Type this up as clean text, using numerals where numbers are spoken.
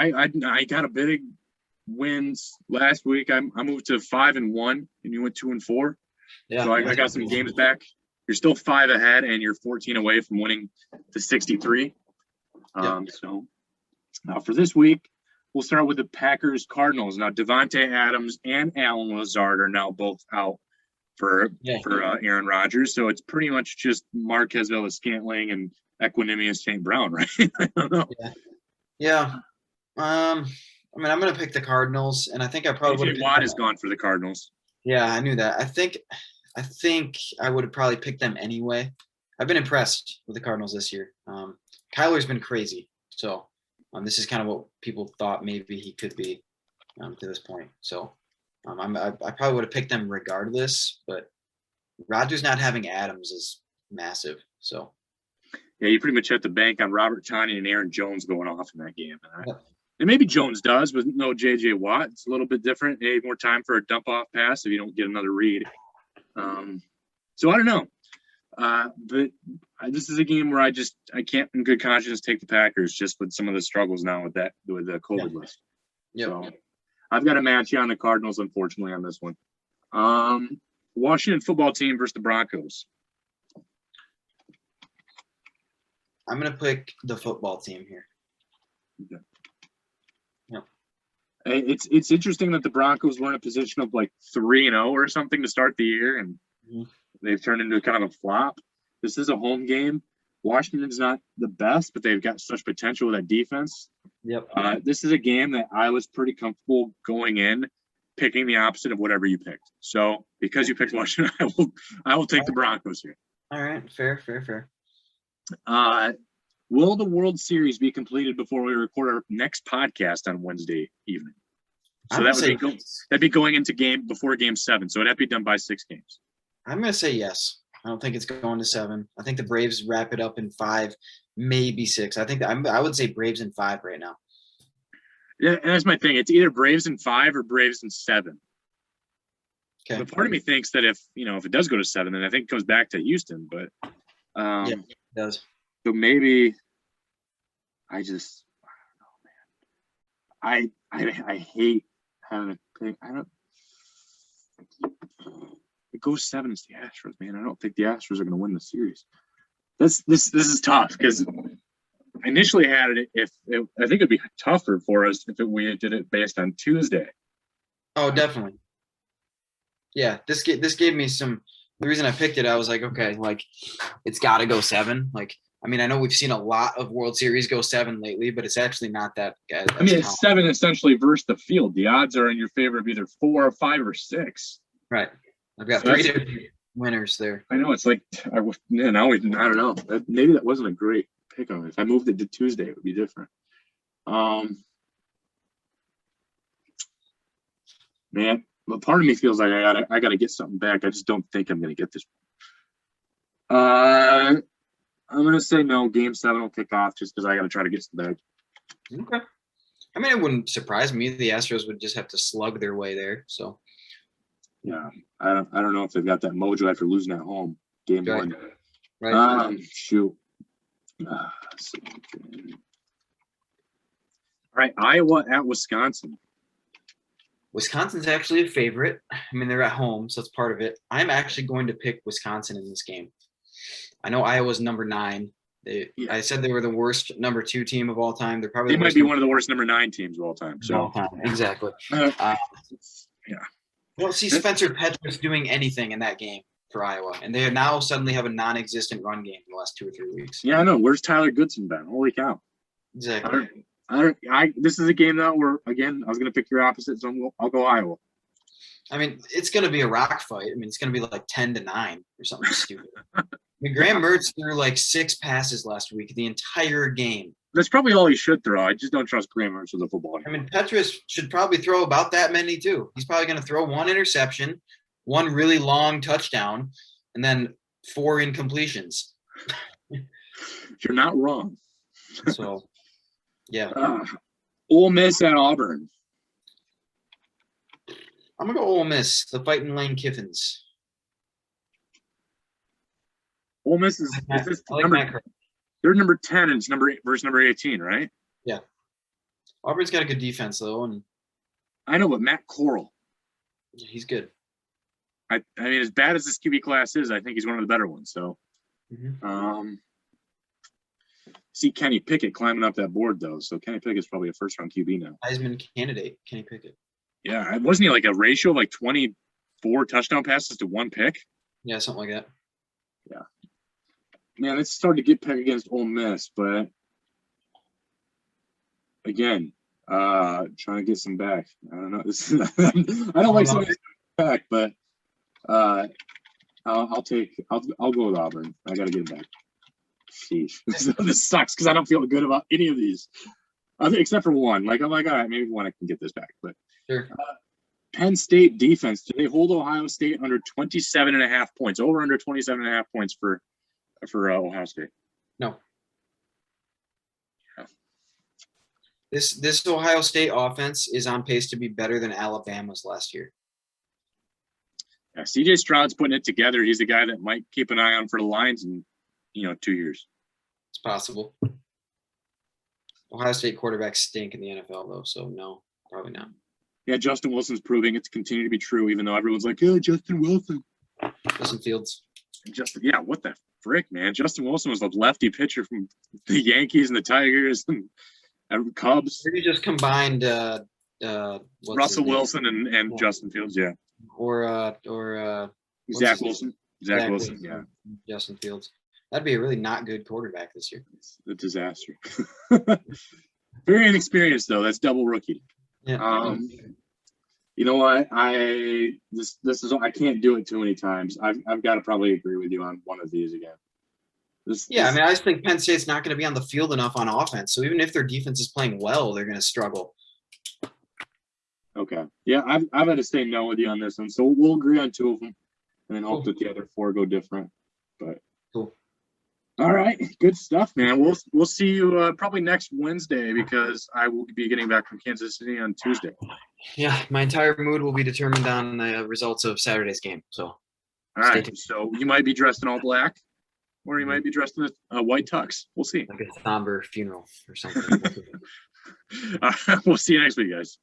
I got a big wins last week. I moved to 5-1, and you went 2-4. Yeah. So I got some games back. You're still 5 ahead, and you're 14 away from winning to 6Three. So now for this week, we'll start with the Packers Cardinals. Now Devontae Adams and Alan Lazard are now both out for Aaron Rodgers. So it's pretty much just Marquez Valdes-Scantling and Equanimeous St. Brown, right? I don't know. Yeah. I mean, I'm going to pick the Cardinals, and I think I probably would have. Watt is gone for the Cardinals. Yeah, I knew that. I think I would have probably picked them anyway. I've been impressed with the Cardinals this year. Kyler's been crazy. So this is kind of what people thought maybe he could be to this point. So I probably would have picked them regardless, but Rodgers not having Adams is massive. So yeah, you pretty much have to bank on Robert Tonyan and Aaron Jones going off in that game. And maybe Jones does, but no J.J. Watt. It's a little bit different. Maybe more time for a dump-off pass if you don't get another read. So I don't know. But this is a game where I can't in good conscience take the Packers just with some of the struggles now with the COVID list. Yeah. So I've got to match you on the Cardinals, unfortunately, on this one. Washington football team versus the Broncos. I'm going to pick the football team here. Okay. Yep. It's interesting that the Broncos were in a position of like 3-0 or something to start the year, and they've turned into kind of a flop. This is a home game. Washington's not the best, but they've got such potential with that defense. Yep. This is a game that I was pretty comfortable going in, picking the opposite of whatever you picked. So because you picked Washington, I will take the Broncos here. All right. Fair. Will the World Series be completed before we record our next podcast on Wednesday evening? So that'd be going into before Game 7. So it'd have to be done by 6 games. I'm going to say yes. I don't think it's going to 7. I think the Braves wrap it up in 5, maybe 6. I would say Braves in 5 right now. Yeah, and that's my thing. It's either Braves in 5 or Braves in 7. Okay. But part of me thinks that if it does go to 7, then I think it goes back to Houston. But yeah, it does. So maybe I don't know, man. I hate having to pick. It goes 7 is the Astros, man. I don't think the Astros are going to win the series. This is tough because I initially had it. I think it'd be tougher for us if we did it based on Tuesday. Oh, definitely. Yeah, this gave me some. The reason I picked it, I was like, okay, like it's got to go 7. Like, I mean, I know we've seen a lot of World Series go 7 lately, but it's actually not that. I mean, it's 7 essentially versus the field. The odds are in your favor of either 4 or 5 or 6. Right. I've got 3 different winners there. I know. It's like I don't know. Maybe that wasn't a great pick on it. If I moved it to Tuesday, it would be different. Man, but part of me feels like I gotta get something back. I just don't think I'm gonna get this one. I'm gonna say no. Game 7 will kick off just because I gotta try to get some back. Okay. I mean, it wouldn't surprise me. The Astros would just have to slug their way there. So. Yeah, I don't know if they've got that mojo after losing at home. Game 1. Right. Shoot. All right, Iowa at Wisconsin. Wisconsin's actually a favorite. I mean, they're at home, so that's part of it. I'm actually going to pick Wisconsin in this game. I know Iowa's number 9. I said they were the worst number 2 team of all time. They might be one of the worst number 9 teams of all time. So exactly. Yeah. I don't see Spencer Petras doing anything in that game for Iowa, and they now suddenly have a non-existent run game in the last 2 or 3 weeks. Yeah, I know. Where's Tyler Goodson been? Holy cow! Exactly. This is a game now where again I was going to pick your opposite, so I'll go Iowa. I mean, it's going to be a rock fight. I mean, it's going to be like 10-9 or something stupid. I mean, Graham Mertz threw like 6 passes last week, the entire game. That's probably all he should throw. I just don't trust Graham Mertz with a football game. I mean, Petras should probably throw about that many too. He's probably going to throw 1 interception, 1 really long touchdown, and then 4 incompletions. You're not wrong. So, yeah. Ole Miss at Auburn. I'm going to go Ole Miss, the Fighting Lane Kiffins. Ole Miss is this number? They're number 10 and it's versus number 18, right? Yeah. Auburn's got a good defense though, and I know, but Matt Corral. he's good. I mean, as bad as this QB class is, I think he's one of the better ones. So, Mhm. See Kenny Pickett climbing up that board though. So Kenny Pickett's probably a first-round QB now. Heisman candidate, Kenny Pickett. Yeah, wasn't he like a ratio of like 24 touchdown passes to 1 pick? Yeah, something like that. Yeah. Man, it's starting to get picked against Ole Miss, but again, trying to get some back. I don't know. This is, I don't like somebody back, but I'll go with Auburn. I got to get it back. Sheesh. This sucks because I don't feel good about any of these, except for one. Like I'm like, all right, maybe one I can get this back. But Sure. Penn State defense, did they hold Ohio State under 27.5 points? Over under 27.5 points for Ohio State? No. Yeah. This Ohio State offense is on pace to be better than Alabama's last year. Yeah, CJ Stroud's putting it together. He's the guy that might keep an eye on for the Lions in 2 years. It's possible. Ohio State quarterbacks stink in the NFL though, so no, probably not. Yeah, Justin Wilson's proving it to continue to be true, even though everyone's like, "Yeah, Justin Wilson." Justin Fields. What the frick, man? Justin Wilson was a lefty pitcher from the Yankees and the Tigers and Cubs. Maybe just combined Russell Wilson and Justin Fields, yeah. Or Zach Wilson. Zach Wilson, yeah. Justin Fields. That'd be a really not good quarterback this year. It's a disaster. Very inexperienced though. That's double rookie. Yeah. You know what? This is I can't do it too many times. I've got to probably agree with you on one of these again. I mean, I just think Penn State's not going to be on the field enough on offense. So even if their defense is playing well, they're going to struggle. Okay. Yeah, I've had to say no with you on this one. So we'll agree on 2 of them and then hope that the other 4 go different. But cool. All right, good stuff, man. We'll see you probably next Wednesday because I will be getting back from Kansas City on Tuesday. Yeah, my entire mood will be determined on the results of Saturday's game. So, all right. So you might be dressed in all black, or you might be dressed in a white tux. We'll see. Like a somber funeral or something. We'll see you next week, guys.